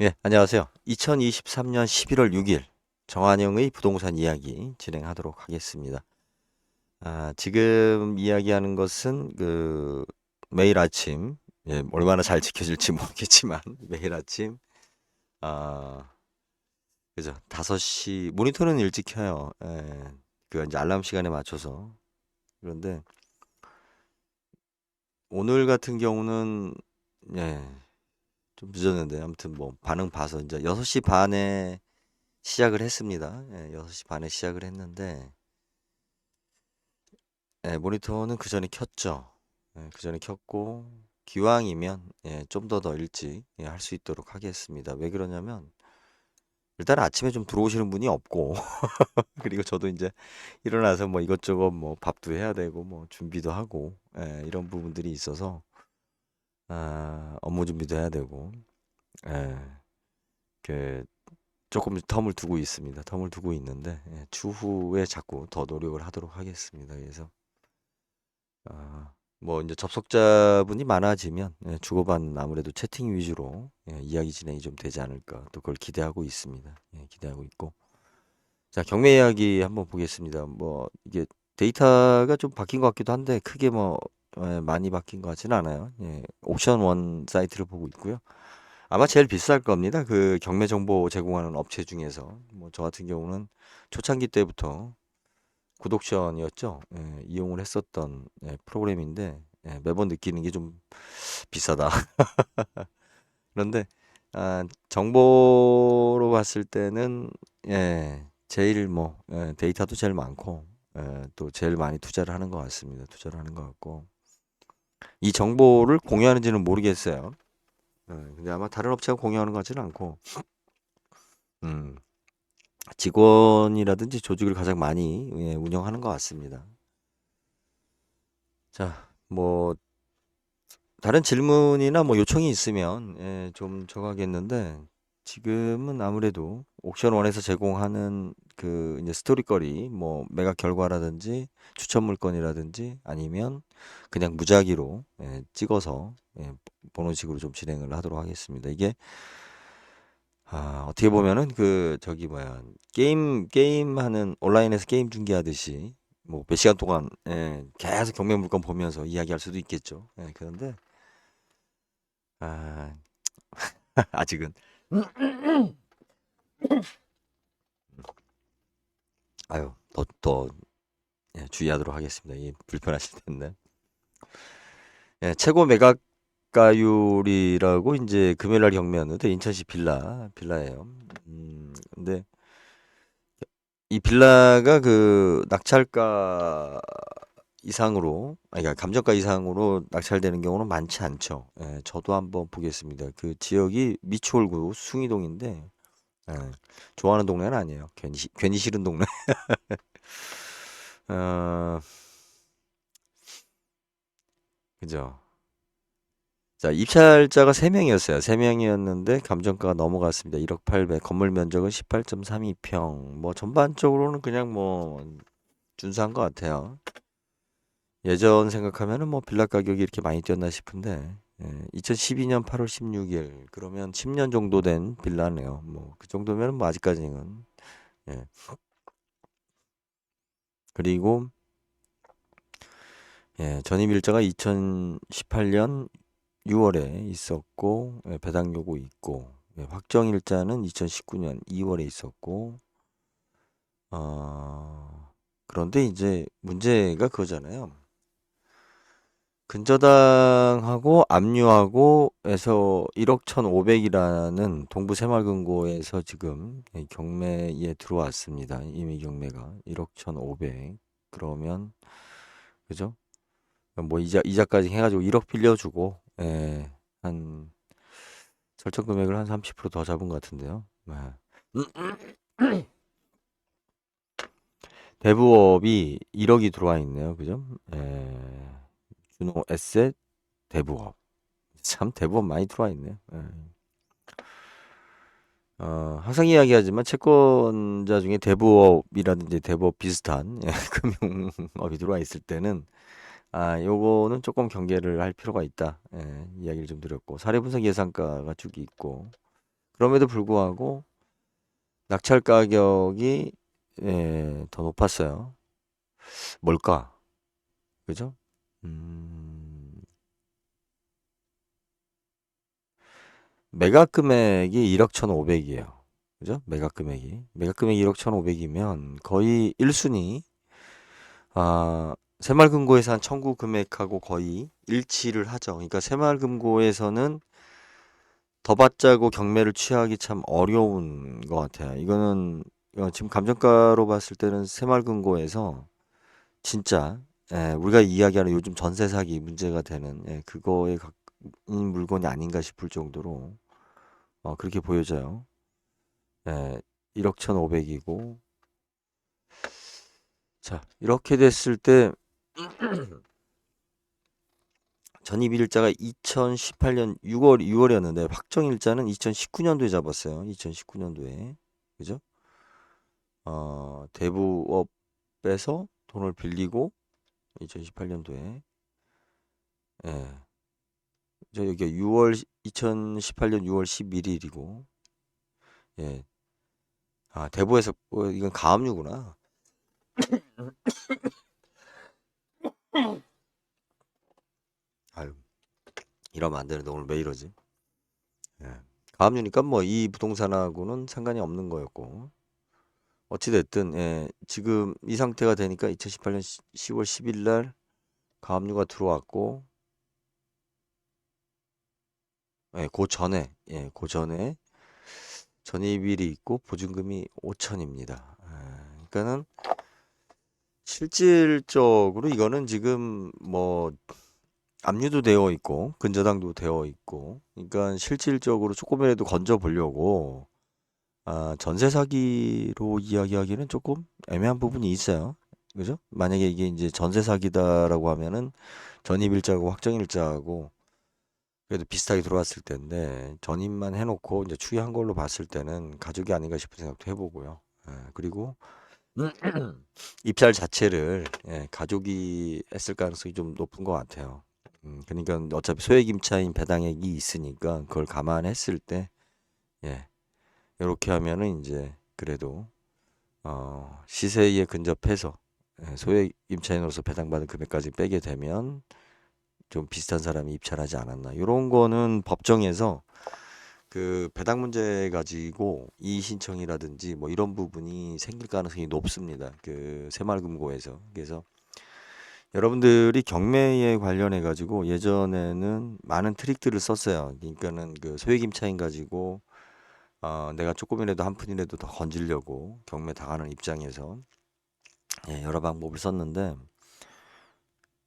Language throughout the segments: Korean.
예, 안녕하세요. 2023년 11월 6일 정한영의 부동산 이야기 진행하도록 하겠습니다. 지금 이야기하는 것은 매일 아침, 예, 얼마나 잘 지켜질지 모르겠지만 매일 아침 아, 그죠. 5시 모니터는 일찍 켜요. 예, 그 이제 알람 시간에 맞춰서. 그런데 오늘 같은 경우는 예, 좀 늦었는데 아무튼 뭐 반응 봐서 이제 6시 반에 시작을 했습니다. 예, 6시 반에 시작을 했는데, 예, 모니터는 그 전에 켰죠. 예, 그 전에 켰고, 기왕이면, 예, 좀 더 일찍, 예, 할 수 있도록 하겠습니다. 왜 그러냐면, 일단 아침에 좀 들어오시는 분이 없고, 그리고 저도 이제 일어나서 뭐 이것저것 뭐 밥도 해야 되고, 뭐 준비도 하고, 예, 이런 부분들이 있어서, 업무 준비도 해야 되고, 예, 그, 조금 텀을 두고 있습니다. 텀을 두고 있는데, 예, 추후에 자꾸 더 노력을 하도록 하겠습니다. 그래서, 뭐 이제 접속자분이 많아지면 예, 주고받는 아무래도 채팅 위주로 예, 이야기 진행이 좀 되지 않을까 또 그걸 기대하고 있습니다. 예, 기대하고 있고 자 경매 이야기 한번 보겠습니다. 뭐 이게 데이터가 좀 바뀐 것 같기도 한데 크게 뭐 많이 바뀐 것 같지는 않아요. 예, 옥션 원 사이트를 보고 있고요. 아마 제일 비쌀 겁니다. 그 경매 정보 제공하는 업체 중에서 뭐 저 같은 경우는 초창기 때부터 굿옥션이었죠. 예, 이용을 했었던 예, 프로그램인데 예, 매번 느끼는 게 좀 비싸다. 그런데 정보로 봤을 때는 예, 제일 뭐 데이터도 제일 많고 또 제일 많이 투자를 하는 것 같습니다. 투자를 하는 것 같고 이 정보를 공유하는지는 모르겠어요. 근데 아마 다른 업체가 공유하는 것 같지는 않고 음, 직원이라든지 조직을 가장 많이 예, 운영하는 것 같습니다. 자, 뭐 다른 질문이나 뭐 요청이 있으면 예, 좀 적어야겠는데 지금은 아무래도 옥션원에서 제공하는 그 이제 스토리거리 뭐 매각 결과라든지 추천 물건이라든지 아니면 그냥 무작위로 예, 찍어서 예, 보는 식으로 좀 진행을 하도록 하겠습니다. 이게 어떻게 보면은 그 저기 뭐야 게임 하는 온라인에서 게임 중계하듯이 뭐 몇 시간 동안 예, 계속 경매 물건 보면서 이야기할 수도 있겠죠. 예, 그런데 아, 아직은 아유 더 예, 주의하도록 하겠습니다. 이 불편하실 텐데. 예, 최고 매각가율이라고 이제 금요일날 경매였는데 인천시 빌라예요. 근데 이 빌라가 그 낙찰가 이상으로 아니 그러니까 감정가 이상으로 낙찰되는 경우는 많지 않죠. 예, 저도 한번 보겠습니다. 그 지역이 미추홀구 숭이동인데 예, 좋아하는 동네는 아니에요. 괜히 싫은 동네. 어, 그죠. 자, 입찰자가 3명이었어요. 3명이었는데 감정가가 넘어갔습니다. 1억 800. 건물 면적은 18.32평. 뭐 전반적으로는 그냥 뭐 준수한 것 같아요. 예전 생각하면은 뭐 빌라 가격이 이렇게 많이 뛰었나 싶은데 2012년 8월 16일 그러면 10년 정도 된 빌라네요. 뭐 그 정도면 뭐 아직까지는 예. 그리고 전입일자가 2018년 6월에 있었고 배당 요구 있고 확정일자는 2019년 2월에 있었고 그런데 이제 문제가 그거잖아요. 근저당하고 압류하고 해서 1억 1,500이라는 동부 새마을금고에서 지금 경매에 들어왔습니다. 이미 경매가 1억 1,500. 그러면 그죠? 뭐 이자까지 해가지고 1억 빌려주고 한 설정 금액을 한 30%더 잡은 것 같은데요. 네. 대부업이 1억이 들어와 있네요. 그죠? 준호 에셋 대부업. 참 대부업 많이 들어와 있네요. 항상 이야기하지만 채권자 중에 대부업이라든지 대부업 비슷한 금융업이 들어와 있을 때는 요거는 조금 경계를 할 필요가 있다. 이야기를 좀 드렸고 사례 분석 예상가가 쭉 있고 그럼에도 불구하고 낙찰 가격이 더 높았어요. 뭘까? 그죠? 매각 금액이 1억 1,500이에요. 그죠? 매각 금액이 1억 1,500이면 거의 1순위 새마을금고에서 한 청구 금액하고 거의 일치를 하죠. 그러니까 새마을금고에서는 더 받자고 경매를 취하기 참 어려운 것 같아요. 이거는 지금 감정가로 봤을 때는 새마을금고에서 진짜 우리가 이야기하는 요즘 전세 사기 문제가 되는 그거에 가까운 물건이 아닌가 싶을 정도로 그렇게 보여져요. 1억 1,500이고 자 이렇게 됐을 때 전입일자가 2018년 6월이었는데 확정일자는 2019년도에 잡았어요. 2019년도에 그죠? 대부업에서 돈을 빌리고 2018년도에 예. 저 여기 2018년 6월 11일이고 예. 대부에서 이건 가압류구나. 아유, 이러면 안 되는데 오늘 왜 이러지? 예. 가압류니까 뭐 이 부동산하고는 상관이 없는 거였고 어찌됐든 지금 이 상태가 되니까 2018년 10월 10일 날 가압류가 들어왔고 그 전에 전입일이 있고 보증금이 5천입니다. 그러니까는 실질적으로 이거는 지금 뭐 압류도 되어 있고 근저당도 되어 있고 그러니까 실질적으로 조금이라도 건져 보려고 전세 사기로 이야기하기는 조금 애매한 부분이 있어요. 그죠? 만약에 이게 이제 전세 사기다라고 하면은 전입일자하고 확정일자하고 그래도 비슷하게 들어왔을 텐데 전입만 해놓고 이제 추이한 걸로 봤을 때는 가족이 아닌가 싶은 생각도 해보고요. 그리고 입찰 자체를 가족이 했을 가능성이 좀 높은 것 같아요. 그러니까 어차피 소액 임차인 배당액이 있으니까 그걸 감안했을 때 이렇게 하면은 이제 그래도 시세에 근접해서 소액 임차인으로서 배당받은 금액까지 빼게 되면 좀 비슷한 사람이 입찰하지 않았나. 이런 거는 법정에서 그 배당 문제 가지고 이의 신청이라든지 뭐 이런 부분이 생길 가능성이 높습니다. 그 새마을금고에서. 그래서 여러분들이 경매에 관련해 가지고 예전에는 많은 트릭들을 썼어요. 그러니까는 그 소액 임차인 가지고 내가 조금이라도 한 푼이라도 더 건지려고 경매 당하는 입장에서 여러 방법을 썼는데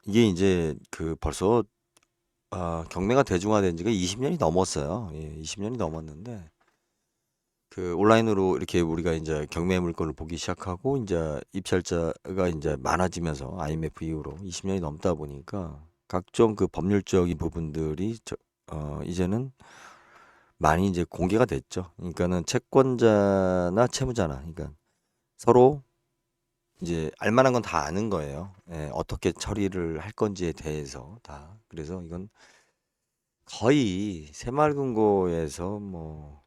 이게 이제 그 벌써 경매가 대중화된 지가 20년이 넘었어요. 20년이 넘었는데 그 온라인으로 이렇게 우리가 이제 경매 물건을 보기 시작하고 이제 입찰자가 이제 많아지면서 IMF 이후로 20년이 넘다 보니까 각종 그 법률적인 부분들이 이제는 많이 이제 공개가 됐죠. 그러니까는 채권자나 채무자나 그러니까 서로 이제 알만한 건 다 아는 거예요. 어떻게 처리를 할 건지에 대해서 다. 그래서 이건 거의 새마을금고에서 뭐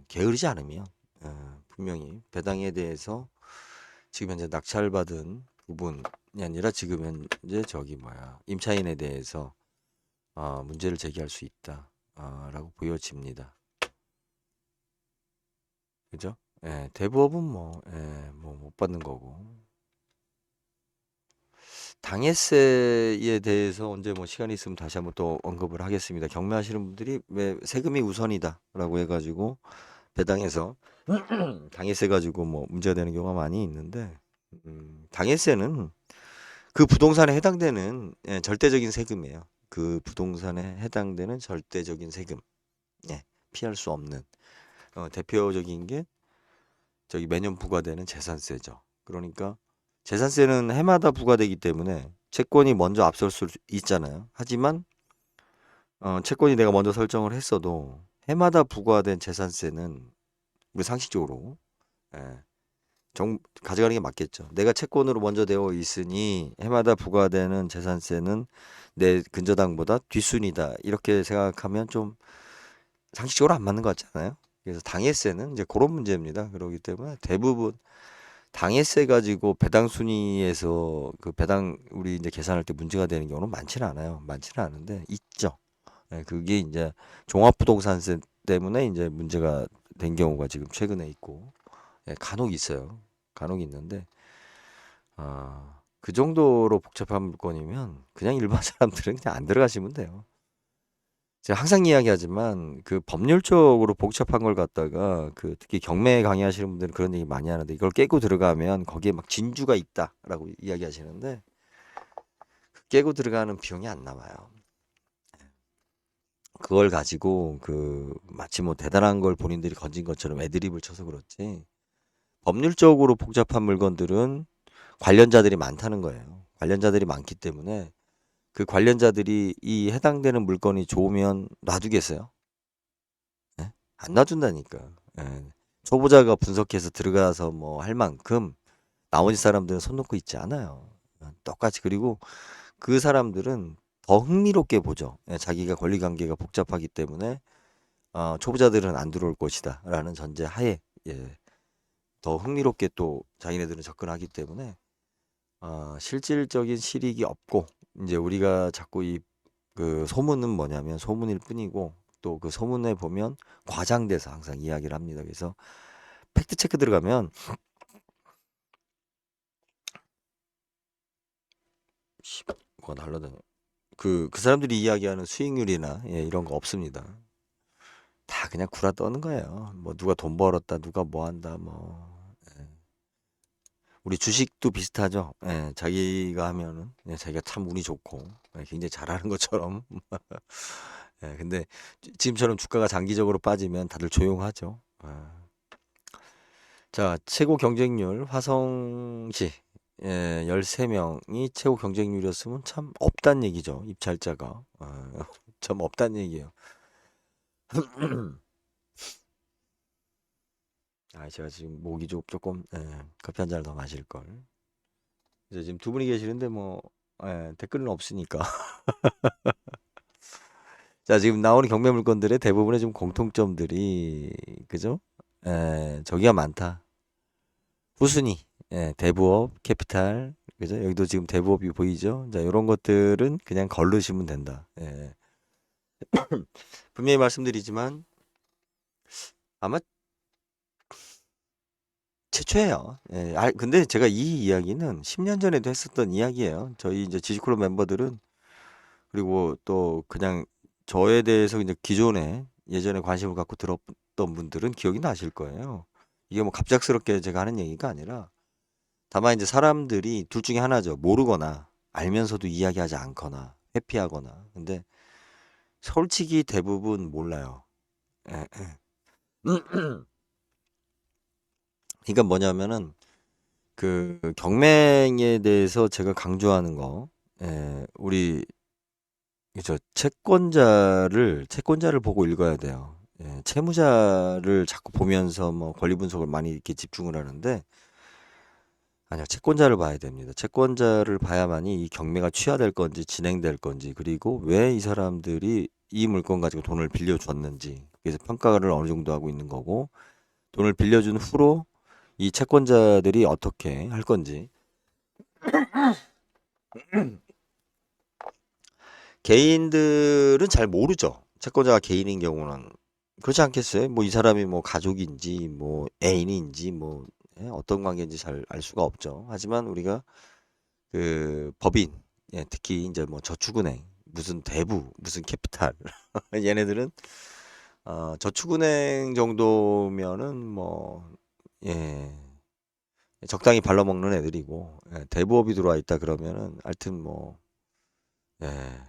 게으르지 않으면 분명히 배당에 대해서 지금 현재 낙찰받은 부분이 아니라 지금 현재 저기 뭐야 임차인에 대해서 문제를 제기할 수 있다 라고 보여집니다. 그죠? 대부업은 뭐 못 받는 거고 당해세에 대해서 언제 뭐 시간이 있으면 다시 한번 또 언급을 하겠습니다. 경매하시는 분들이 왜 세금이 우선이다라고 해가지고 배당에서 당해세 가지고 뭐 문제가 되는 경우가 많이 있는데 당해세는 그 부동산에 해당되는 절대적인 세금이에요. 그 부동산에 해당되는 절대적인 세금. 피할 수 없는 대표적인 게 저기 매년 부과되는 재산세죠. 그러니까 재산세는 해마다 부과되기 때문에 채권이 먼저 앞설 수 있잖아요. 하지만 채권이 내가 먼저 설정을 했어도 해마다 부과된 재산세는 우리 상식적으로 예, 가져가는 게 맞겠죠. 내가 채권으로 먼저 되어 있으니 해마다 부과되는 재산세는 내 근저당보다 뒷순이다. 이렇게 생각하면 좀 상식적으로 안 맞는 것 같지 않아요? 그래서 당해세는 이제 그런 문제입니다. 그렇기 때문에 대부분 당해세 가지고 배당 순위에서 그 배당 우리 이제 계산할 때 문제가 되는 경우는 많지는 않아요. 많지는 않은데 있죠. 예, 그게 이제 종합부동산세 때문에 이제 문제가 된 경우가 지금 최근에 있고, 예, 간혹 있어요. 간혹 있는데, 그 정도로 복잡한 물건이면 그냥 일반 사람들은 그냥 안 들어가시면 돼요. 제가 항상 이야기하지만 그 법률적으로 복잡한 걸 갖다가 그 특히 경매 강의하시는 분들은 그런 얘기 많이 하는데, 이걸 깨고 들어가면 거기에 막 진주가 있다라고 이야기하시는데, 그 깨고 들어가는 비용이 안 나와요. 그걸 가지고 그 마치 뭐 대단한 걸 본인들이 건진 것처럼 애드립을 쳐서 그렇지, 법률적으로 복잡한 물건들은 관련자들이 많다는 거예요. 관련자들이 많기 때문에 그 관련자들이 이 해당되는 물건이 좋으면 놔두겠어요? 예? 안 놔둔다니까. 예. 초보자가 분석해서 들어가서 뭐 할 만큼 나머지 사람들은 손 놓고 있지 않아요. 똑같이. 그리고 그 사람들은 더 흥미롭게 보죠. 예, 자기가 권리관계가 복잡하기 때문에 초보자들은 안 들어올 것이다 라는 전제 하에, 예, 더 흥미롭게 또 자기네들은 접근하기 때문에 실질적인 실익이 없고, 이제 우리가 자꾸 이 그 소문은 뭐냐면 소문일 뿐이고, 또 그 소문에 보면 과장돼서 항상 이야기를 합니다. 그래서 팩트 체크 들어가면 씨, 뭐가 날라다녀. 그 사람들이 이야기하는 수익률이나, 예, 이런 거 없습니다. 다 그냥 구라 떠는 거예요. 뭐 누가 돈 벌었다, 누가 뭐 한다, 뭐. 예. 우리 주식도 비슷하죠. 예, 자기가 하면은, 예, 자기가 참 운이 좋고, 예, 굉장히 잘하는 것처럼. 예, 근데 지금처럼 주가가 장기적으로 빠지면 다들 조용하죠. 자, 최고 경쟁률 화성시, 예, 13명이 최고 경쟁률이었으면 참 없단 얘기죠. 입찰자가. 참 없단 얘기예요. 제가 지금 목이 조금, 예, 커피 한 잔을 더 마실 걸. 그래서 지금 두 분이 계시는데 뭐, 예, 댓글은 없으니까. 자, 지금 나오는 경매 물건들의 대부분의 좀 공통점들이, 그죠? 저기가 많다. 후순위, 예, 대부업, 캐피탈, 그죠? 여기도 지금 대부업이 보이죠? 자, 이런 것들은 그냥 걸르시면 된다. 예. 분명히 말씀드리지만 아마 최초예요. 예. 근데 제가 이 이야기는 10년 전에도 했었던 이야기예요. 저희 이제 지지클럽 멤버들은, 그리고 또 그냥 저에 대해서 이제 기존에 예전에 관심을 갖고 들었던 분들은 기억이 나실 거예요. 이게 뭐 갑작스럽게 제가 하는 얘기가 아니라, 다만 이제 사람들이 둘 중에 하나죠. 모르거나 알면서도 이야기하지 않거나 회피하거나. 근데 솔직히 대부분 몰라요. 예, 예. 그러니까 뭐냐면은 그 경맹에 대해서 제가 강조하는 거, 우리 저 채권자를 보고 읽어야 돼요. 예, 채무자를 자꾸 보면서 뭐 권리 분석을 많이 이렇게 집중을 하는데, 아니요, 채권자를 봐야 됩니다. 채권자를 봐야만이 이 경매가 취하될 건지 진행될 건지, 그리고 왜 이 사람들이 이 물건 가지고 돈을 빌려줬는지, 그래서 평가를 어느 정도 하고 있는 거고, 돈을 빌려준 후로 이 채권자들이 어떻게 할 건지. 개인들은 잘 모르죠. 채권자가 개인인 경우는. 그렇지 않겠어요? 뭐 이 사람이 뭐 가족인지 뭐 애인인지 뭐, 예, 어떤 관계인지 잘 알 수가 없죠. 하지만 우리가 그 법인, 예, 특히 이제 뭐 저축은행, 무슨 대부, 무슨 캐피탈, 얘네들은 저축은행 정도면은 뭐, 예, 적당히 발라먹는 애들이고, 예, 대부업이 들어와 있다 그러면은 하여튼 뭐, 예,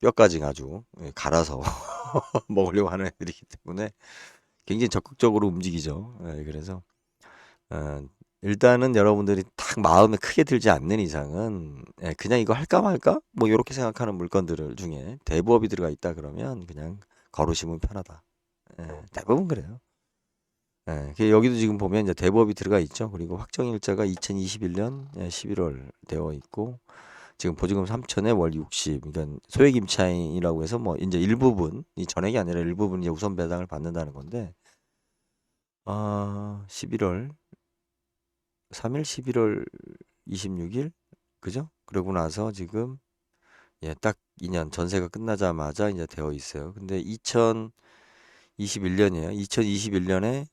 뼈까지 아주, 예, 갈아서 먹으려고 하는 애들이기 때문에 굉장히 적극적으로 움직이죠. 예, 그래서 어, 일단은 여러분들이 딱 마음에 크게 들지 않는 이상은, 예, 그냥 이거 할까 말까 뭐 이렇게 생각하는 물건들 중에 대부업이 들어가 있다 그러면 그냥 걸으시면 편하다. 예, 대부분 그래요. 예, 여기도 지금 보면 이제 대부업이 들어가 있죠. 그리고 확정일자가 2021년 11월 되어 있고, 지금 보증금 3천에 월 60. 그러니까 소액 임차인이라고 해서 뭐 이제 일부분, 이 전액이 아니라 일부분 이제 우선 배당을 받는다는 건데, 11월 3일, 11월 26일, 그죠? 그러고 나서 지금 예, 딱 2년 전세가 끝나자마자 이제 되어 있어요. 근데 2021년이에요. 2021년에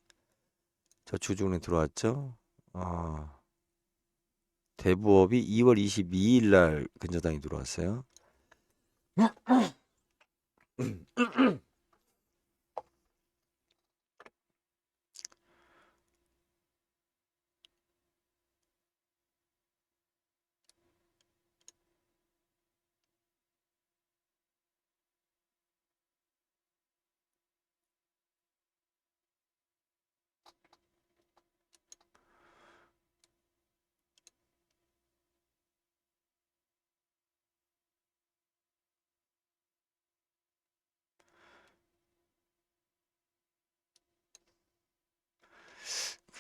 저축은행 들어왔죠. 대부업이 2월 22일 날 근저당이 들어왔어요.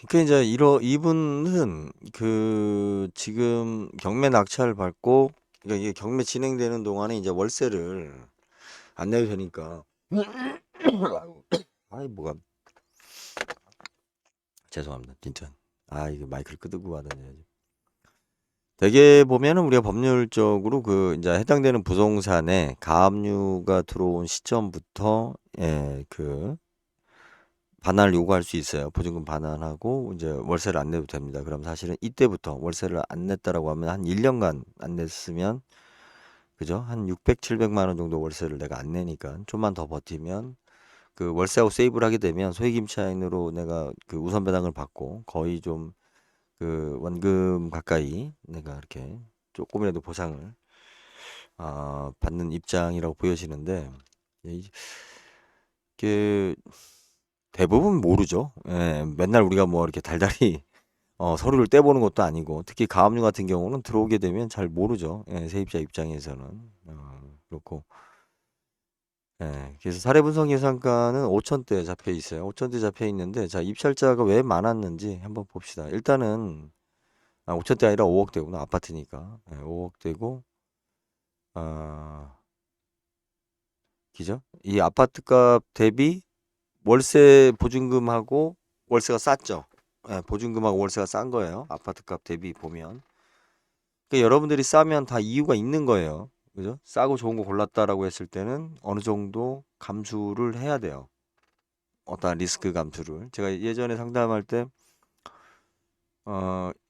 그러니까 이제 이분은 그 지금 경매 낙찰 받고, 그러니까 이게 경매 진행되는 동안에 이제 월세를 안 내도 되니까. 아이 뭐가 죄송합니다 진짜. 이거 마이크를 끄고 하다니. 되게 보면은 우리가 법률적으로 그 이제 해당되는 부동산에 가압류가 들어온 시점부터 그 반환을 요구할 수 있어요. 보증금 반환하고 이제 월세를 안 내도 됩니다. 그럼 사실은 이때부터 월세를 안 냈다라고 하면 한 1년간 안 냈으면, 그죠? 한 600, 700만 원 정도 월세를 내가 안 내니까 좀만 더 버티면 그 월세하고 세이브를 하게 되면 소액임차인으로 내가 그 우선 배당을 받고 거의 좀 그 원금 가까이 내가 이렇게 조금이라도 보상을 받는 입장이라고 보여지는데, 이게 대부분 모르죠. 예, 맨날 우리가 뭐 이렇게 달달이 서류를 떼보는 것도 아니고, 특히 가압류 같은 경우는 들어오게 되면 잘 모르죠. 예, 세입자 입장에서는. 그렇고, 예, 그래서 사례분석 예상가는 5천대 잡혀 있어요. 5천대 잡혀 있는데, 자, 입찰자가 왜 많았는지 한번 봅시다. 일단은, 5천대 아니라 5억대구나. 아파트니까. 예, 5억대고, 그죠? 이 아파트 값 대비 월세 보증금하고 월세가 쌌죠. 예, 보증금하고 월세가 싼 거예요. 아파트 값 대비 보면. 그러니까 여러분들이 싸면 다 이유가 있는 거예요. 그죠? 싸고 좋은 거 골랐다라고 했을 때는 어느 정도 감수를 해야 돼요. 어떠한 리스크 감수를. 제가 예전에 상담할 때,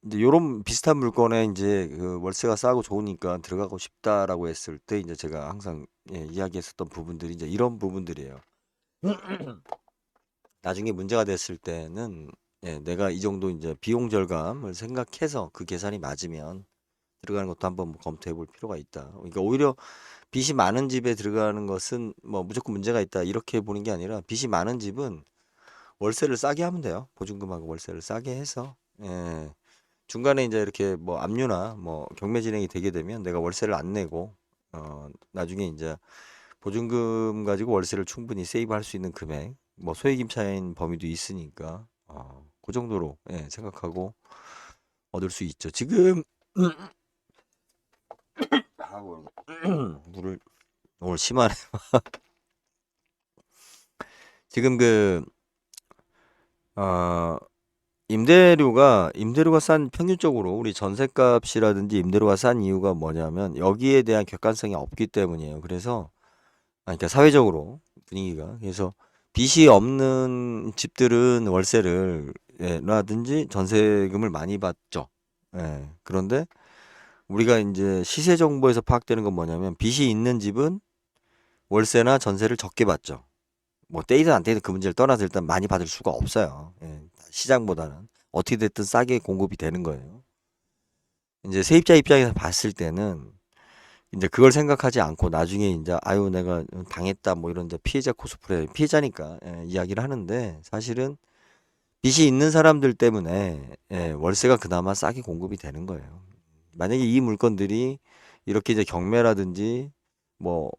이제 요런 비슷한 물건에 이제 그 월세가 싸고 좋으니까 들어가고 싶다라고 했을 때, 이제 제가 항상 이야기했었던 부분들이 이제 이런 부분들이에요. 나중에 문제가 됐을 때는 내가 이 정도 이제 비용 절감을 생각해서 그 계산이 맞으면 들어가는 것도 한번 검토해 볼 필요가 있다. 그러니까 오히려 빚이 많은 집에 들어가는 것은 뭐 무조건 문제가 있다 이렇게 보는 게 아니라, 빚이 많은 집은 월세를 싸게 하면 돼요. 보증금하고 월세를 싸게 해서 중간에 이제 이렇게 뭐 압류나 뭐 경매 진행이 되게 되면 내가 월세를 안 내고 나중에 이제 보증금 가지고 월세를 충분히 세이브할 수 있는 금액, 뭐 소액임차인 범위도 있으니까 그 정도로 생각하고 얻을 수 있죠. 지금 물을 오늘 심하네. 지금 그 어, 임대료가 싼, 평균적으로 우리 전셋값이라든지 임대료가 싼 이유가 뭐냐면 여기에 대한 객관성이 없기 때문이에요. 그래서 그러니까 사회적으로 분위기가, 그래서 빚이 없는 집들은 월세를 라든지 전세금을 많이 받죠. 그런데 우리가 이제 시세 정보에서 파악되는 건 뭐냐면, 빚이 있는 집은 월세나 전세를 적게 받죠. 뭐 떼이든 안 떼이든 그 문제를 떠나서 일단 많이 받을 수가 없어요. 시장보다는 어떻게 됐든 싸게 공급이 되는 거예요. 이제 세입자 입장에서 봤을 때는 이제 그걸 생각하지 않고 나중에 이제 아유 내가 당했다 뭐 이런 이제 피해자 코스프레, 피해자니까 이야기를 하는데, 사실은 빚이 있는 사람들 때문에 월세가 그나마 싸게 공급이 되는 거예요. 만약에 이 물건들이 이렇게 이제 경매라든지 뭐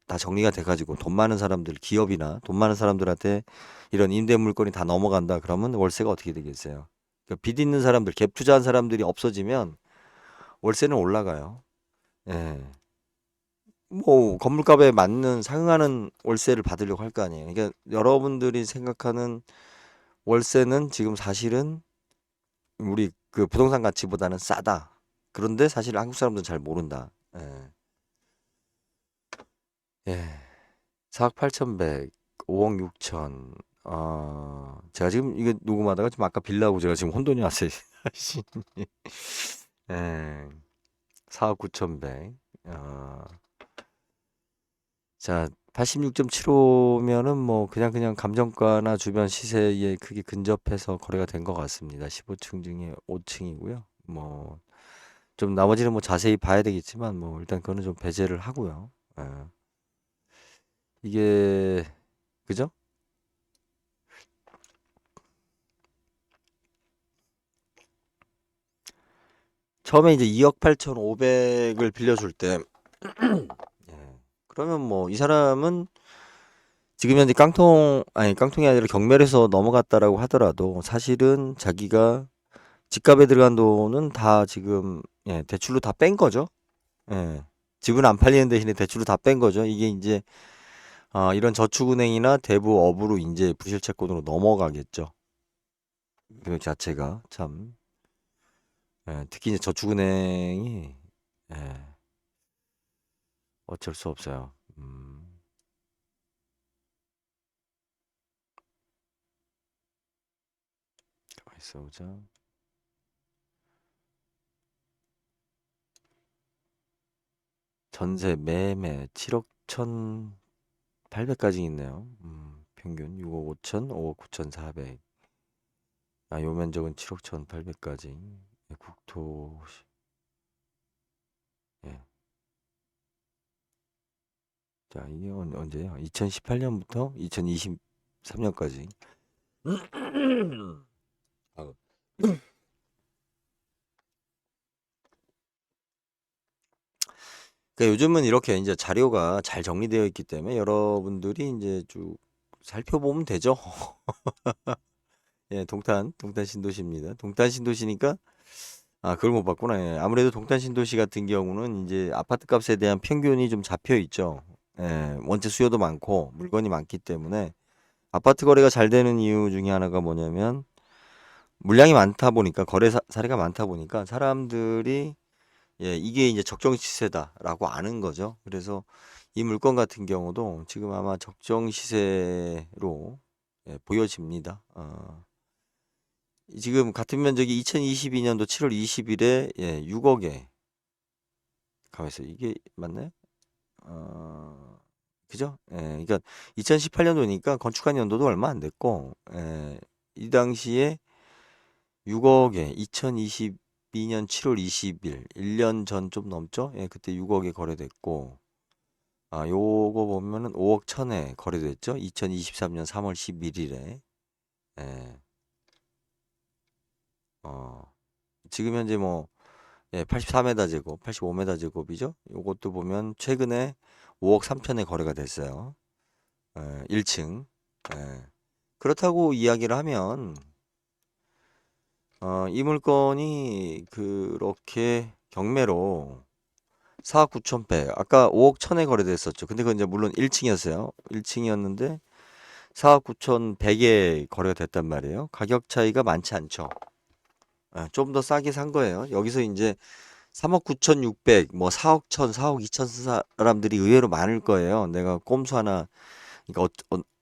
다 정리가 돼가지고 돈 많은 사람들, 기업이나 돈 많은 사람들한테 이런 임대 물건이 다 넘어간다 그러면 월세가 어떻게 되겠어요? 그러니까 빚 있는 사람들, 갭 투자한 사람들이 없어지면 월세는 올라가요. 예. 뭐 건물값에 맞는 상응하는 월세를 받으려고 할 거 아니에요. 그러니까 여러분들이 생각하는 월세는 지금 사실은 우리 그 부동산 가치보다는 싸다. 그런데 사실 한국 사람들은 잘 모른다. 예. 예. 4억 8,100, 5억 6천. 제가 지금 이게 녹음하다가 좀 아까 빌라고 제가 지금 혼돈이 왔어요. 예. 4억 9,100. 자, 86.75면은 뭐 그냥 감정가나 주변 시세에 크게 근접해서 거래가 된 것 같습니다. 15층 중에 5층이고요. 뭐 좀 나머지는 뭐 자세히 봐야 되겠지만 뭐 일단 그거는 좀 배제를 하고요. 예. 이게 그죠? 처음에 이제 2억 8,500을 빌려줄 때 예. 그러면 뭐 이 사람은 지금 현재 깡통이 아니라 경매에서 넘어갔다라고 하더라도 사실은 자기가 집값에 들어간 돈은 다 지금 예, 대출로 다 뺀 거죠. 예. 집은 안 팔리는 대신에 대출로 다 뺀 거죠. 이게 이제 이런 저축은행이나 대부 업으로 이제 부실채권으로 넘어가겠죠. 그 자체가 참 예, 특히 이제 저축은행이 예, 어쩔 수 없어요. 가만 있어 보자. 전세 매매 7억 1,800까지 있네요. 평균 6억 5천, 5억 9,400. 요 면적은 7억 1,800까지. 국토 예. 자, 이게 언제예요? 2018년부터 2023년까지. 아, 그러니까 요즘은 이렇게 이제 자료가 잘 정리되어 있기 때문에 여러분들이 이제 쭉 살펴보면 되죠. 예, 동탄 신도시입니다. 동탄 신도시니까 그걸 못 봤구나. 예. 아무래도 동탄 신도시 같은 경우는 이제 아파트 값에 대한 평균이 좀 잡혀 있죠. 예, 원체 수요도 많고 물건이 많기 때문에 아파트 거래가 잘 되는 이유 중에 하나가 뭐냐면 물량이 많다 보니까 사례가 많다 보니까 사람들이 예, 이게 이제 적정 시세다라고 아는 거죠. 그래서 이 물건 같은 경우도 지금 아마 적정 시세로 예, 보여집니다. 지금 같은 면적이 2022년도 7월 20일에 예, 6억에 가만있어 이게 맞나요? 그죠? 예, 그러니까 2018년도니까 건축한 연도도 얼마 안 됐고 예, 이 당시에 6억에 2022년 7월 20일 1년 전 좀 넘죠? 예, 그때 6억에 거래됐고 요거 보면은 5억 천에 거래됐죠? 2023년 3월 11일에 예, 어, 지금 현재 뭐 예, 84m 제곱, 85m 제곱이죠? 요것도 보면 최근에 5억 3천에 거래가 됐어요. 1층. 예. 그렇다고 이야기를 하면 이 물건이 그렇게 경매로 4억 9천 배 아까 5억 천에 거래됐었죠. 근데 그건 이제 물론 1층이었어요. 1층이었는데 4억 9천 100에 거래가 됐단 말이에요. 가격 차이가 많지 않죠. 좀 더 싸게 산 거예요. 여기서 이제 3억 9천 6백, 뭐 4억 천, 4억 2천 쓴 사람들이 의외로 많을 거예요. 내가 꼼수 하나, 그러니까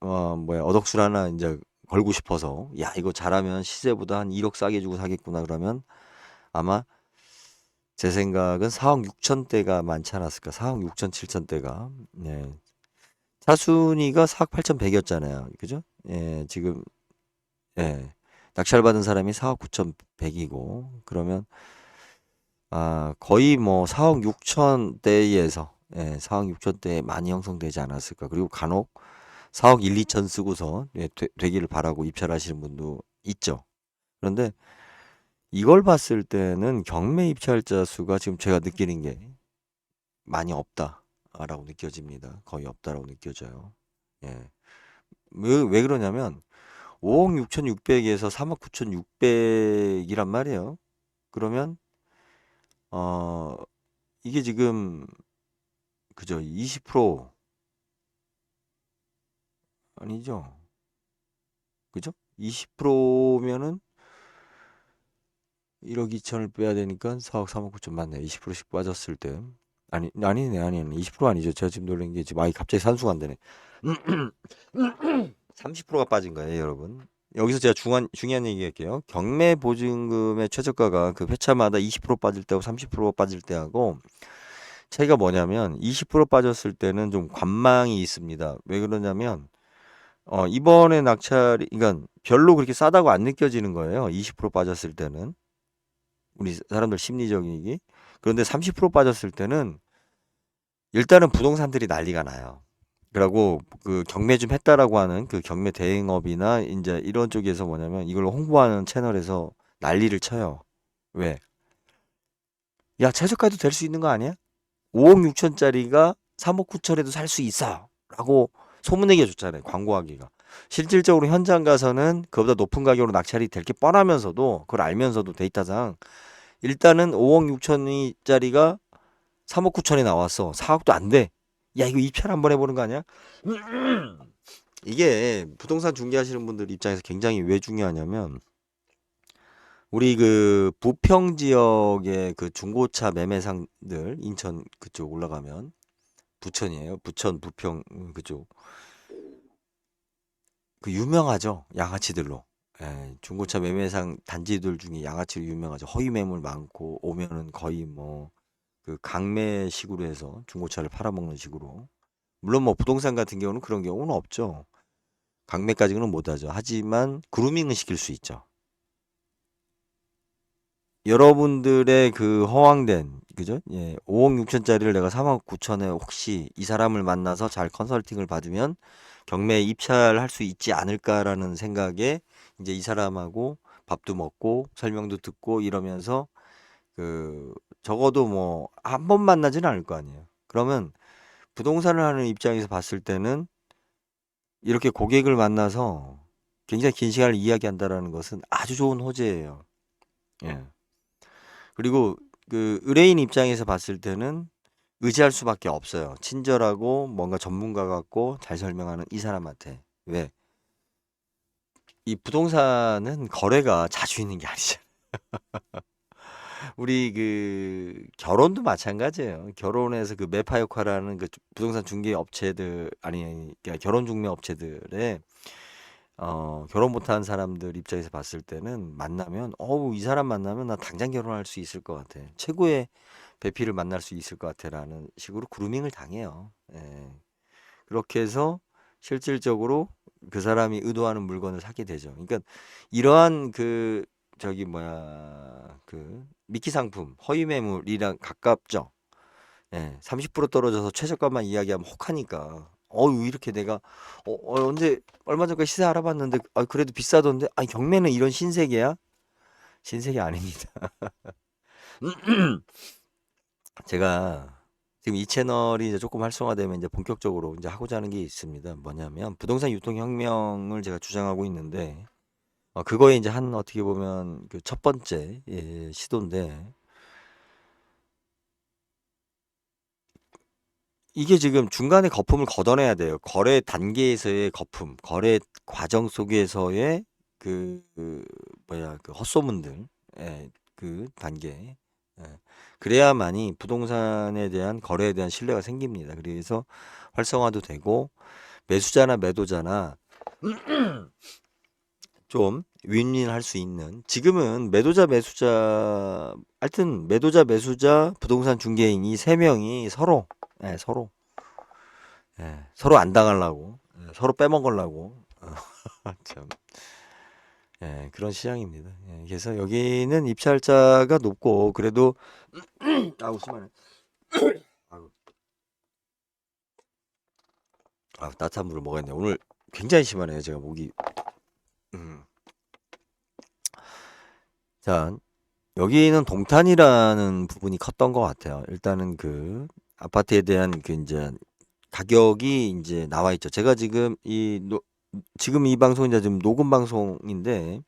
뭐야, 어덕술 하나 이제 걸고 싶어서, 야, 이거 잘하면 시세보다 한 1억 싸게 주고 사겠구나. 그러면 아마 제 생각은 4억 6천대가 많지 않았을까? 4억 6천 7천대가. 네. 차순위가 4억 8천 100이었잖아요. 그죠? 예, 지금, 예. 낙찰받은 사람이 4억 9천 100이고, 그러면, 거의 뭐 4억 6천대에서, 예, 4억 6천대에 많이 형성되지 않았을까. 그리고 간혹 4억 1, 2천 쓰고서, 예, 되기를 바라고 입찰하시는 분도 있죠. 그런데 이걸 봤을 때는 경매 입찰자 수가 지금 제가 느끼는 게 많이 없다라고 느껴집니다. 거의 없다라고 느껴져요. 예. 왜 그러냐면 5억 6,600에서 3억 9,600이란 말이에요. 그러면 어 이게 지금 그죠? 20% 아니죠? 그죠? 20%면은 1억 2천을 빼야 되니까 4억 3억 9천 맞네. 20%씩 빠졌을 때. 아니네. 20% 아니죠. 제가 지금 놀란 게 지금 갑자기 산수가 안 되네. 30%가 빠진 거예요, 여러분. 여기서 제가 중요한 얘기 할게요. 경매 보증금의 최저가가 그 회차마다 20% 빠질 때하고 30% 빠질 때하고 차이가 뭐냐면 20% 빠졌을 때는 좀 관망이 있습니다. 왜 그러냐면 이번에 낙찰이 그러니까 별로 그렇게 싸다고 안 느껴지는 거예요. 20% 빠졌을 때는 우리 사람들 심리적이기. 그런데 30% 빠졌을 때는 일단은 부동산들이 난리가 나요. 그리고 그 경매 좀 했다라고 하는 그 경매 대행업이나 이제 이런 쪽에서 뭐냐면 이걸 홍보하는 채널에서 난리를 쳐요. 왜? 야, 최저가도 될 수 있는 거 아니야? 5억 6천짜리가 3억 9천에도 살 수 있어. 라고 소문내기가 좋잖아요. 광고하기가. 실질적으로 현장 가서는 그보다 높은 가격으로 낙찰이 될 게 뻔하면서도 그걸 알면서도 데이터상 일단은 5억 6천짜리가 3억 9천에 나왔어. 4억도 안 돼. 야, 이거 입찰 한번 해보는 거 아니야? 이게 부동산 중개하시는 분들 입장에서 굉장히 왜 중요하냐면 우리 그 부평 지역의 그 중고차 매매상들 인천 그쪽 올라가면 부천이에요. 부천 부평 그쪽 그 유명하죠. 양아치들로. 예, 중고차 매매상 단지들 중에 양아치로 유명하죠. 허위 매물 많고 오면은 거의 뭐 그 강매식으로 해서 중고차를 팔아먹는 식으로. 물론 뭐 부동산 같은 경우는 그런 경우는 없죠. 강매까지는 못하죠. 하지만 그루밍은 시킬 수 있죠. 여러분들의 그 허황된 그죠? 예, 5억 6천짜리를 내가 3억 9천에 혹시 이 사람을 만나서 잘 컨설팅을 받으면 경매에 입찰할 수 있지 않을까라는 생각에 이제 이 사람하고 밥도 먹고 설명도 듣고 이러면서 그 적어도 뭐 한 번 만나지는 않을 거 아니에요. 그러면 부동산을 하는 입장에서 봤을 때는 이렇게 고객을 만나서 굉장히 긴 시간을 이야기한다라는 것은 아주 좋은 호재예요. 예. 그리고 그 의뢰인 입장에서 봤을 때는 의지할 수밖에 없어요. 친절하고 뭔가 전문가 같고 잘 설명하는 이 사람한테. 왜? 이 부동산은 거래가 자주 있는 게 아니잖아요. 우리 그 결혼도 마찬가지예요. 결혼에서 그 매파 역할하는 그 부동산 중개 업체들 아니 그러니까 결혼 중개 업체들의 결혼 못한 사람들 입장에서 봤을 때는 만나면 어우 이 사람 만나면 나 당장 결혼할 수 있을 것 같아. 최고의 배필을 만날 수 있을 것 같아라는 식으로 그루밍을 당해요. 예. 그렇게 해서 실질적으로 그 사람이 의도하는 물건을 사게 되죠. 그러니까 이러한 그 저기 뭐야 그 미끼 상품 허위 매물이랑 가깝죠. 예, 30% 떨어져서 최저가만 이야기하면 혹하니까 어유 이렇게 내가 언제 얼마 전까지 시세 알아봤는데 그래도 비싸던데 아니 경매는 이런 신세계야? 신세계 아닙니다. 제가 지금 이 채널이 이제 조금 활성화되면 이제 본격적으로 이제 하고자 하는 게 있습니다. 뭐냐면 부동산 유통 혁명을 제가 주장하고 있는데 그거에 이제 한 어떻게 보면 그 첫 번째 시도인데 이게 지금 중간에 거품을 걷어내야 돼요. 거래 단계에서의 거품, 거래 과정 속에서의 그 뭐야 그 헛소문들, 그 단계. 예. 그래야만이 부동산에 대한 거래에 대한 신뢰가 생깁니다. 그래서 활성화도 되고 매수자나 매도자나 좀 윈윈할 수 있는 지금은 매도자 매수자 하여튼 매도자 매수자 부동산 중개인 이 세 명이 서로 서로 안 당하려고 서로 빼먹으려고 참 그런 시장입니다. 그래서 여기는 입찰자가 높고 그래도 아우 심하네. 아우, 따뜻한 물을 먹었네. 오늘 굉장히 심하네요. 제가 목이 음. 자 여기는 동탄이라는 부분이 컸던 것 같아요. 일단은 그 아파트에 대한 그 이제 가격이 이제 나와 있죠. 제가 지금 이 방송이 이제 지금 녹음 방송인데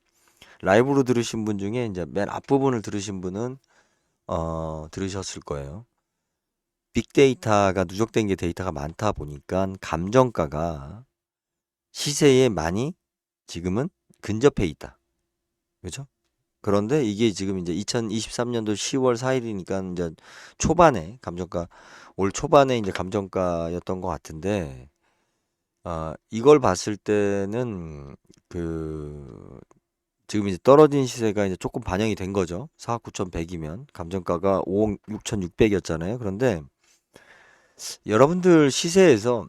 라이브로 들으신 분 중에 이제 맨 앞부분을 들으신 분은 들으셨을 거예요. 빅데이터가 누적된 게 데이터가 많다 보니까 감정가가 시세에 많이 지금은 근접해 있다. 그죠? 그런데 이게 지금 이제 2023년도 10월 4일이니까 이제 초반에 감정가, 올 초반에 이제 감정가였던 것 같은데, 이걸 봤을 때는 그 지금 이제 떨어진 시세가 이제 조금 반영이 된 거죠. 4억 9,100이면 감정가가 5억 6,600이었잖아요. 그런데 여러분들 시세에서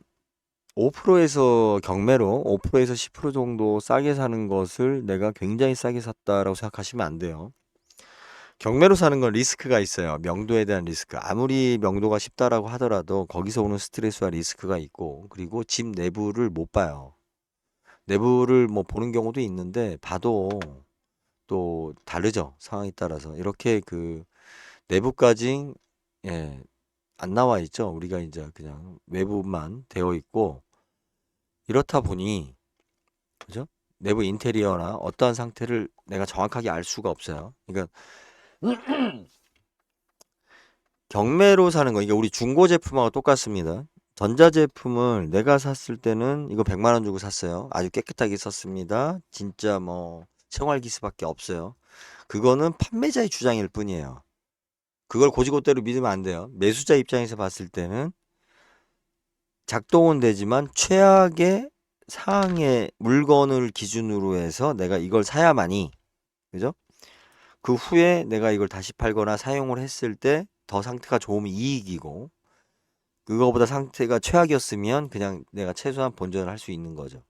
5%에서 경매로 5%에서 10% 정도 싸게 사는 것을 내가 굉장히 싸게 샀다라고 생각하시면 안 돼요. 경매로 사는 건 리스크가 있어요. 명도에 대한 리스크. 아무리 명도가 쉽다라고 하더라도 거기서 오는 스트레스와 리스크가 있고, 그리고 집 내부를 못 봐요. 내부를 뭐 보는 경우도 있는데 봐도 또 다르죠. 상황에 따라서. 이렇게 그 내부까지 예, 안 나와 있죠. 우리가 이제 그냥 외부만 되어 있고 이렇다 보니 그죠? 내부 인테리어나 어떠한 상태를 내가 정확하게 알 수가 없어요. 그러니까 경매로 사는 거 이게 우리 중고 제품하고 똑같습니다. 전자 제품을 내가 샀을 때는 이거 100만 원 주고 샀어요. 아주 깨끗하게 썼습니다. 진짜 뭐 생활 기스밖에 없어요. 그거는 판매자의 주장일 뿐이에요. 그걸 곧이곧대로 믿으면 안 돼요. 매수자 입장에서 봤을 때는 작동은 되지만 최악의 상황의 물건을 기준으로 해서 내가 이걸 사야만이 그죠? 그 후에 내가 이걸 다시 팔거나 사용을 했을 때 더 상태가 좋으면 이익이고 그거보다 상태가 최악이었으면 그냥 내가 최소한 본전을 할 수 있는 거죠.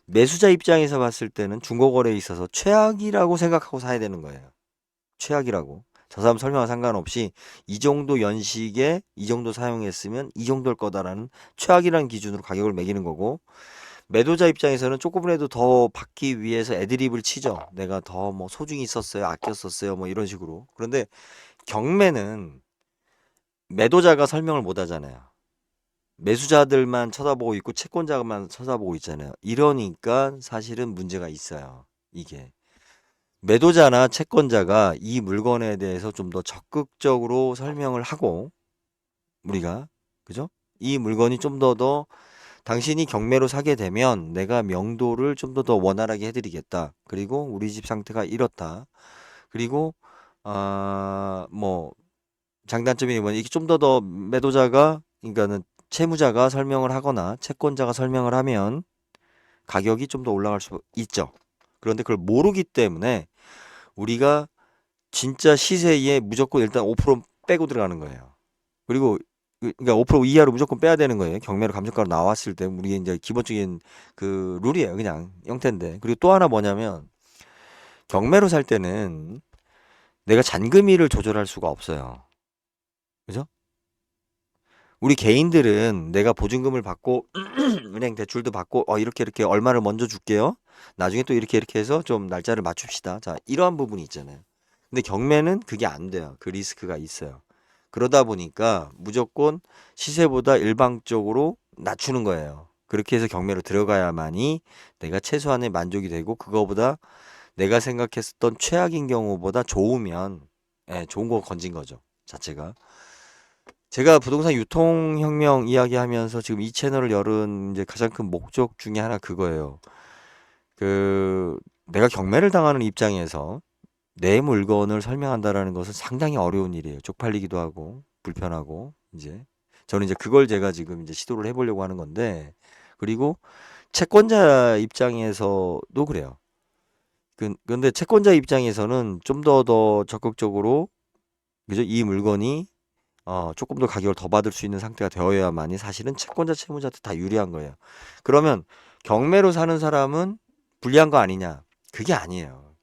매수자 입장에서 봤을 때는 중고거래에 있어서 최악이라고 생각하고 사야 되는 거예요. 최악이라고. 저 사람 설명과 상관없이 이 정도 연식에 이 정도 사용했으면 이 정도일 거다라는 최악이라는 기준으로 가격을 매기는 거고 매도자 입장에서는 조금이라도 더 받기 위해서 애드립을 치죠. 내가 더 뭐 소중히 썼어요, 아꼈었어요, 뭐 이런 식으로. 그런데 경매는 매도자가 설명을 못 하잖아요. 매수자들만 쳐다보고 있고 채권자만 쳐다보고 있잖아요. 이러니까 사실은 문제가 있어요. 이게. 매도자나 채권자가 이 물건에 대해서 좀 더 적극적으로 설명을 하고 우리가 그죠? 이 물건이 좀 더 당신이 경매로 사게 되면 내가 명도를 좀 더 원활하게 해드리겠다. 그리고 우리 집 상태가 이렇다. 그리고 뭐 장단점이 뭐냐 이게 좀 더 매도자가 그러니까는 채무자가 설명을 하거나 채권자가 설명을 하면 가격이 좀 더 올라갈 수 있죠. 그런데 그걸 모르기 때문에 우리가 진짜 시세에 무조건 일단 5% 빼고 들어가는 거예요. 그리고 그러니까 5% 이하로 무조건 빼야 되는 거예요. 경매로 감정가로 나왔을 때 우리 이제 기본적인 그 룰이에요. 그냥 형태인데. 그리고 또 하나 뭐냐면 경매로 살 때는 내가 잔금위를 조절할 수가 없어요. 그죠? 우리 개인들은 내가 보증금을 받고 은행 대출도 받고 이렇게 얼마를 먼저 줄게요. 나중에 또 이렇게 해서 좀 날짜를 맞춥시다. 자, 이러한 부분이 있잖아요. 근데 경매는 그게 안 돼요. 그 리스크가 있어요. 그러다 보니까 무조건 시세보다 일방적으로 낮추는 거예요. 그렇게 해서 경매로 들어가야만이 내가 최소한의 만족이 되고 그거보다 내가 생각했었던 최악인 경우보다 좋으면 좋은 거 건진 거죠. 자체가. 제가 부동산 유통혁명 이야기하면서 지금 이 채널을 열은 이제 가장 큰 목적 중에 하나 그거예요. 그 내가 경매를 당하는 입장에서 내 물건을 설명한다라는 것은 상당히 어려운 일이에요. 쪽팔리기도 하고 불편하고 이제 저는 이제 그걸 제가 지금 이제 시도를 해보려고 하는 건데 그리고 채권자 입장에서도 그래요. 근데 채권자 입장에서는 좀 더 적극적으로 그죠? 이 물건이 조금 더 가격을 더 받을 수 있는 상태가 되어야만이 사실은 채권자 채무자한테 다 유리한 거예요. 그러면 경매로 사는 사람은 불리한 거 아니냐? 그게 아니에요.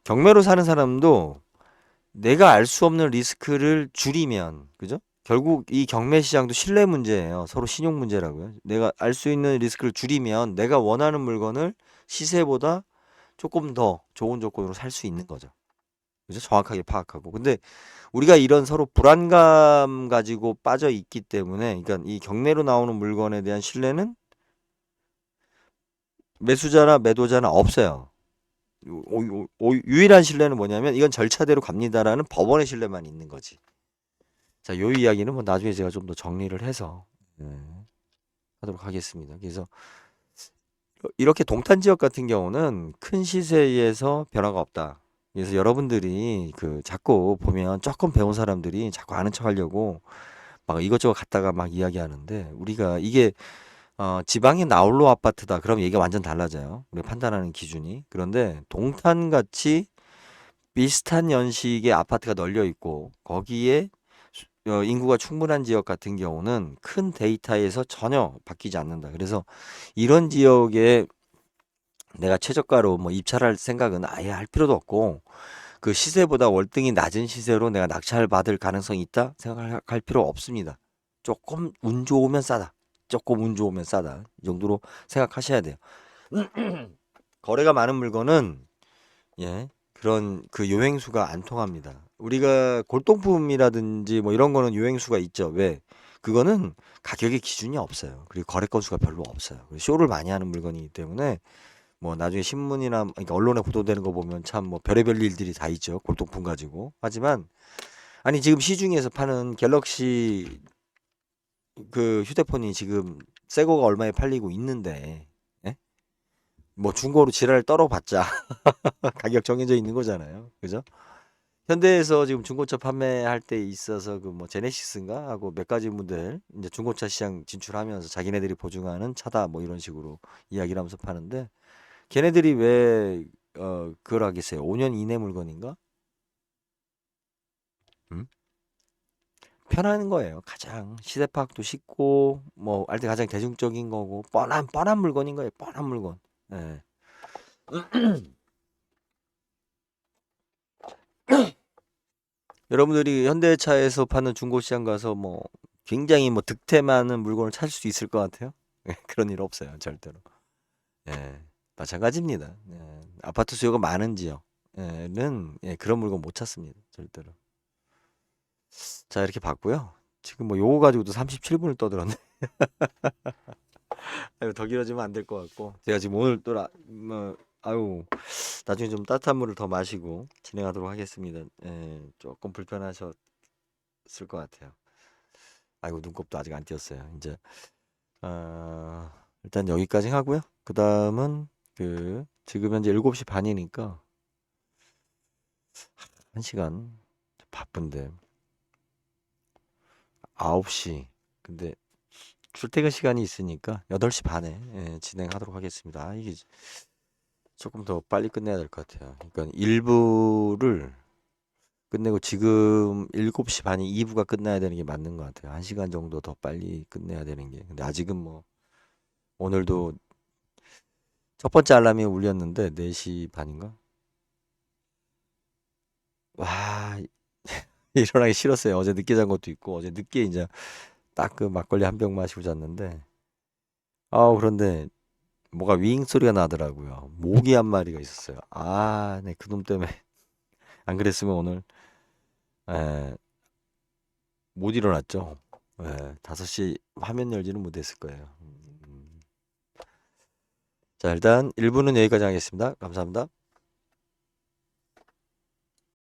경매로 사는 사람도 내가 알 수 없는 리스크를 줄이면, 그죠? 결국 이 경매 시장도 신뢰 문제예요. 서로 신용 문제라고요. 내가 알 수 있는 리스크를 줄이면 내가 원하는 물건을 시세보다 조금 더 좋은 조건으로 살 수 있는 거죠. 그죠? 정확하게 파악하고. 근데 우리가 이런 서로 불안감 가지고 빠져 있기 때문에, 그러니까 이 경매로 나오는 물건에 대한 신뢰는 매수자나 매도자나 없어요. 유일한 신뢰는 뭐냐면 이건 절차대로 갑니다라는 법원의 신뢰만 있는 거지. 자, 요 이야기는 뭐 나중에 제가 좀 더 정리를 해서 하도록 하겠습니다. 그래서 이렇게 동탄 지역 같은 경우는 큰 시세에서 변화가 없다. 그래서 여러분들이 그 자꾸 보면 조금 배운 사람들이 자꾸 아는 척 하려고 막 이것저것 갖다가 막 이야기하는데, 우리가 이게 지방의 나홀로 아파트다 그럼 얘기가 완전 달라져요. 우리가 판단하는 기준이. 그런데 동탄 같이 비슷한 연식의 아파트가 널려 있고 거기에 인구가 충분한 지역 같은 경우는 큰 데이터에서 전혀 바뀌지 않는다. 그래서 이런 지역에 내가 최저가로 뭐 입찰할 생각은 아예 할 필요도 없고, 그 시세보다 월등히 낮은 시세로 내가 낙찰 받을 가능성이 있다 생각할 필요 없습니다. 조금 운 좋으면 싸다. 조금 운 좋으면 싸다. 이 정도로 생각하셔야 돼요. 거래가 많은 물건은 그런 그 요행수가 안 통합니다. 우리가 골동품이라든지 뭐 이런 거는 요행수가 있죠. 왜? 그거는 가격의 기준이 없어요. 그리고 거래 건수가 별로 없어요. 쇼를 많이 하는 물건이기 때문에 뭐 나중에 신문이나 그러니까 언론에 보도되는 거 보면 참 뭐 별의별 일들이 다 있죠. 골동품 가지고. 하지만 아니 지금 시중에서 파는 갤럭시 그 휴대폰이 지금 새 거가 얼마에 팔리고 있는데, 예? 뭐 중고로 지랄 떨어봤자 가격 정해져 있는 거잖아요. 그죠? 현대에서 지금 중고차 판매할 때 있어서 그 뭐 제네시스인가 하고 몇 가지 모델 이제 중고차 시장 진출하면서 자기네들이 보증하는 차다 뭐 이런 식으로 이야기를 하면서 파는데, 걔네들이 왜 그걸 하겠어요? 5년 이내 물건인가? 음? 편한 거예요. 가장 시대 파악도 쉽고 뭐 알 때 가장 대중적인 거고 뻔한 물건인 거예요. 뻔한 물건. 예. 여러분들이 현대차에서 파는 중고시장 가서 뭐 굉장히 뭐 득템 많은 물건을 찾을 수 있을 것 같아요? 그런 일 없어요. 절대로. 예. 마찬가지입니다. 아파트 수요가 많은 지역은 그런 물건 못 찾습니다. 절대로. 자, 이렇게 봤고요. 지금 뭐 요거 가지고도 37분을 떠들었네. 아유, 더 길어지면 안 될 것 같고. 제가 지금 오늘 또 아유, 나중에 좀 따뜻한 물을 더 마시고 진행하도록 하겠습니다. 조금 불편하셨을 것 같아요. 아이고, 눈곱도 아직 안 띄었어요. 이제 일단 여기까지 하고요. 그 다음은 지금 현재 7시 반이니까 1시간 바쁜데 9시. 근데 출퇴근 시간이 있으니까 8시 반에 진행하도록 하겠습니다. 이게 조금 더 빨리 끝내야 될 것 같아요. 그러니까 1부를 끝내고 지금 7시 반이 2부가 끝나야 되는 게 맞는 것 같아요. 1시간 정도 더 빨리 끝내야 되는 게. 근데 아직은 뭐 오늘도 첫 번째 알람이 울렸는데 4시 반인가? 와, 일어나기 싫었어요. 어제 늦게 잔 것도 있고 어제 늦게 이제 딱 그 막걸리 한 병 마시고 잤는데, 그런데 뭐가 윙 소리가 나더라고요. 모기 한 마리가 있었어요. 네, 그놈 때문에 안 그랬으면 오늘 에, 못 일어났죠. 5시 화면 열지는 못했을 거예요. 자, 일단 1부는 여기까지 하겠습니다. 감사합니다.